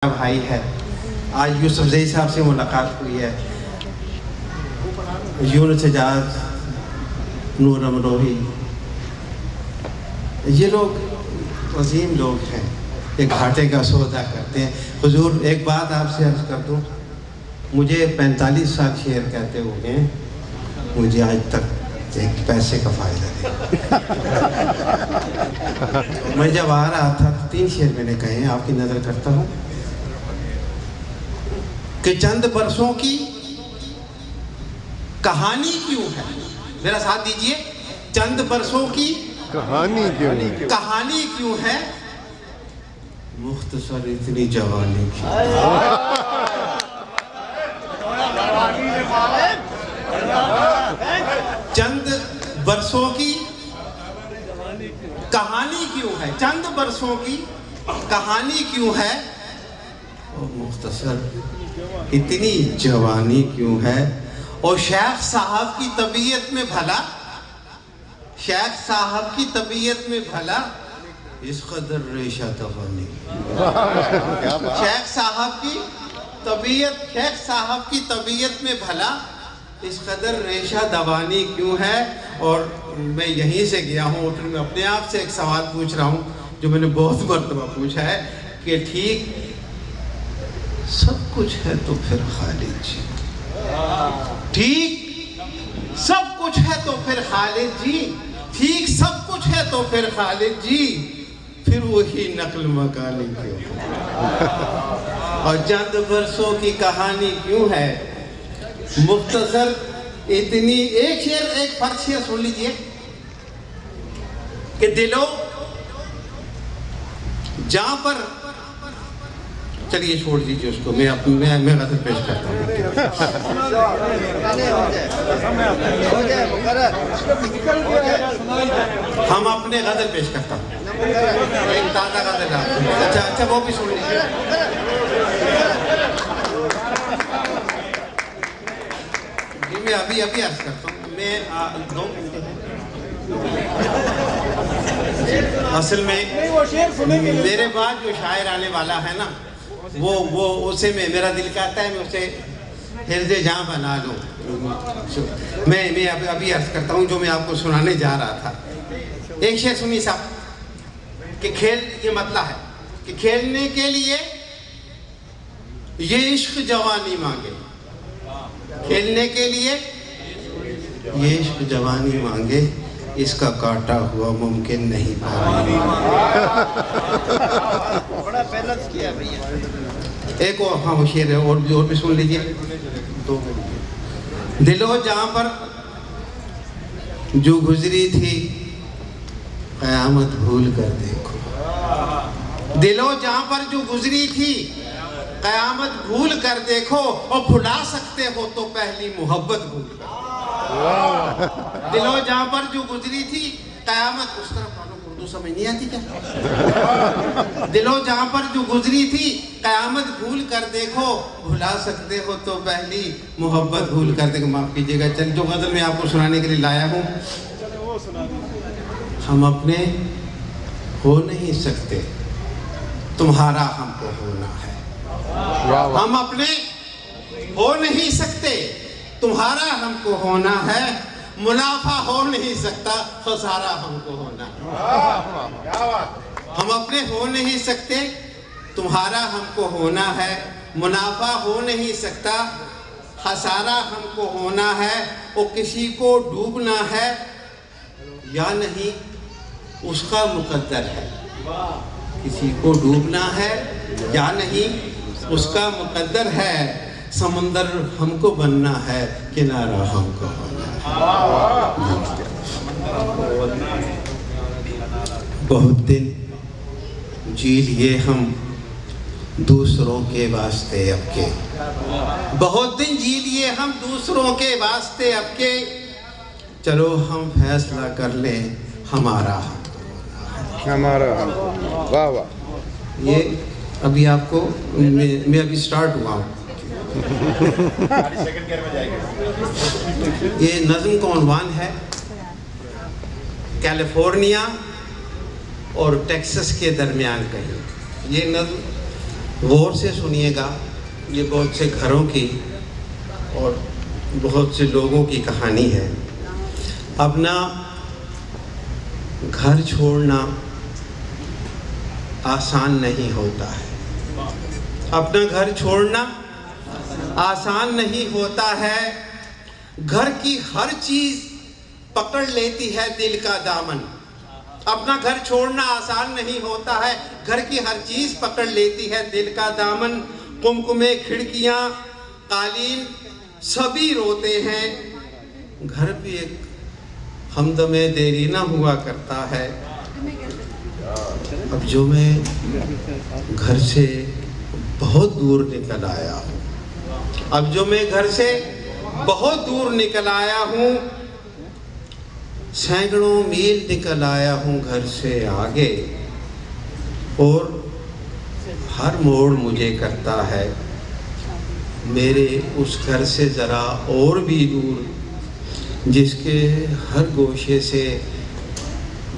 भाई है। आज यूसुफजई साहब से मुलाकात हुई है। यूनुस एजाज, नूर अमरोही, ये लोग अजीम लोग हैं, ये घाटे का सौदा करते हैं। हुजूर एक बात आपसे अर्ज़ कर दूँ, मुझे 45 साल शेर कहते हुए मुझे आज तक एक पैसे का फ़ायदा नहीं। मैं जब आ रहा था 3 शेर मैंने कहे, आपकी नज़र करता हूँ कि चंद बरसों की कहानी क्यों है। मेरा साथ दीजिए, चंद बरसों की कहानी क्यों है, मुख्तसर इतनी जवानी की। चंद बरसों की कहानी क्यों है, चंद बरसों की कहानी क्यों है, और मुख्तसर इतनी जवानी क्यों है। और शेख साहब की तबीयत में भला, शेख साहब की तबीयत में भला इस कदर रेशा दवानी। शेख साहब की तबीयत, शेख साहब की तबीयत में भला इस कदर रेशा दवानी क्यों है। और मैं यहीं से गया हूँ, फिर मैं अपने आप से एक सवाल पूछ रहा हूँ जो मैंने बहुत मरतबा पूछा है कि ठीक सब कुछ है तो फिर खालिद जी, ठीक सब कुछ है तो फिर खालिद जी, ठीक सब कुछ है तो फिर खालिद जी, फिर वही नकल मकानी क्यों, और चंद बरसों की कहानी क्यों है, मुख्तसर इतनी। एक शेर, एक फर्क शेर सुन लीजिए कि दिलो जहां पर, चलिए छोड़ दीजिए उसको, मैं गज़ल पेश करता हूँ। हम अपने गज़ल पेश करता हूँ, एक ताज़ा गज़ल। अच्छा वो भी सुन लीजिए। जी मैं अभी अर्ज़ करता हूँ। मैं 2 घंटे असल में मेरे बाद जो शायर आने वाला है ना, वो उसे मेरा दिल कहता है मैं उसे हिर्ज़े जान बना लूँ। मैं अभी अर्ज़ करता हूँ जो मैं आपको सुनाने जा रहा था। एक शेर सुनिए साहब कि खेल, ये मतलब है कि खेलने के लिए ये इश्क जवानी मांगे, खेलने के लिए ये इश्क जवानी मांगे, इसका काटा हुआ मुमकिन नहीं पाएंगे। बड़ा बैलेंस किया भैया। एक और, हाँ वो शेर है, और भी सुन लीजिए। दिलो जहां पर जो गुजरी थी क़यामत भूल कर देखो, दिलो जहां पर जो गुजरी थी क़यामत भूल कर देखो, और भुला सकते हो तो पहली मोहब्बत भूल कर। दिलो जहां पर जो गुजरी थी क़यामत, उस तरफ वालों उर्दू समझ नहीं आती क्या। दिलो जहां पर जो गुजरी थी क़यामत भूल कर देखो, भुला सकते हो तो पहली मोहब्बत भूल कर देखो। माफ कीजिएगा, चल जो गज़ल मैं आपको सुनाने के लिए लाया हूँ, हम अपने हो नहीं सकते, तुम्हारा हमको होना है। हम अपने हो नहीं सकते, तुम्हारा हमको होना है, मुनाफा हो नहीं सकता, खसारा हमको होना है। हम अपने हो नहीं सकते, तुम्हारा हमको होना है, मुनाफा हो नहीं सकता, खसारा हमको होना है। वो किसी को डूबना है या नहीं उसका मुकद्दर है, किसी को डूबना है या नहीं उसका मुकद्दर है। समंदर हमको बनना है, किनारा हमको बनना है। बहुत दिन जी लिए हम दूसरों के वास्ते अब के, बहुत दिन जी लिए हम दूसरों के वास्ते अब के, चलो हम फैसला कर लें हमारा हमारा। वाह वाह। ये अभी आपको मैं अभी स्टार्ट हुआ हूँ। ये नज़्म का उन्वान है कैलिफोर्निया और टेक्सास के दरमियान कहीं। ये नज़्म गौर से सुनिएगा, ये बहुत से घरों की और बहुत से लोगों की कहानी है। अपना घर छोड़ना आसान नहीं होता है। अपना घर छोड़ना आसान नहीं होता है। घर की हर चीज़ पकड़ लेती है दिल का दामन। अपना घर छोड़ना आसान नहीं होता है। घर की हर चीज़ पकड़ लेती है दिल का दामन। कुमकुमे, खिड़कियाँ, कालीन सभी रोते हैं। घर भी एक हमदमे देरी ना हुआ करता है। अब जो मैं घर से बहुत दूर निकल आया हूँ, अब जो मैं घर से बहुत दूर निकल आया हूँ, सैकड़ों मील निकल आया हूँ घर से आगे, और हर मोड़ मुझे करता है मेरे उस घर से ज़रा और भी दूर, जिसके हर गोशे से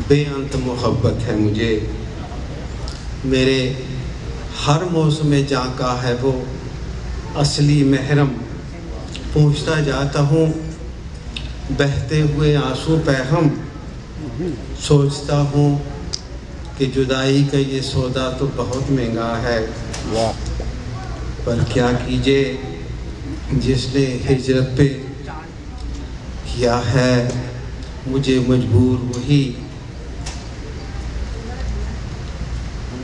बेअंत मोहब्बत है मुझे। मेरे हर मौसम जहाँ का है वो असली महरम। पूछता जाता हूँ बहते हुए आंसू पे हम, सोचता हूँ कि जुदाई का ये सौदा तो बहुत महंगा है। पर क्या कीजिए, जिसने हिजरत पे किया है मुझे मजबूर वही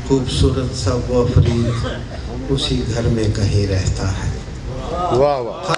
खूबसूरत सा वो फरीद उसी घर में कहीं रहता है। वाह वाह।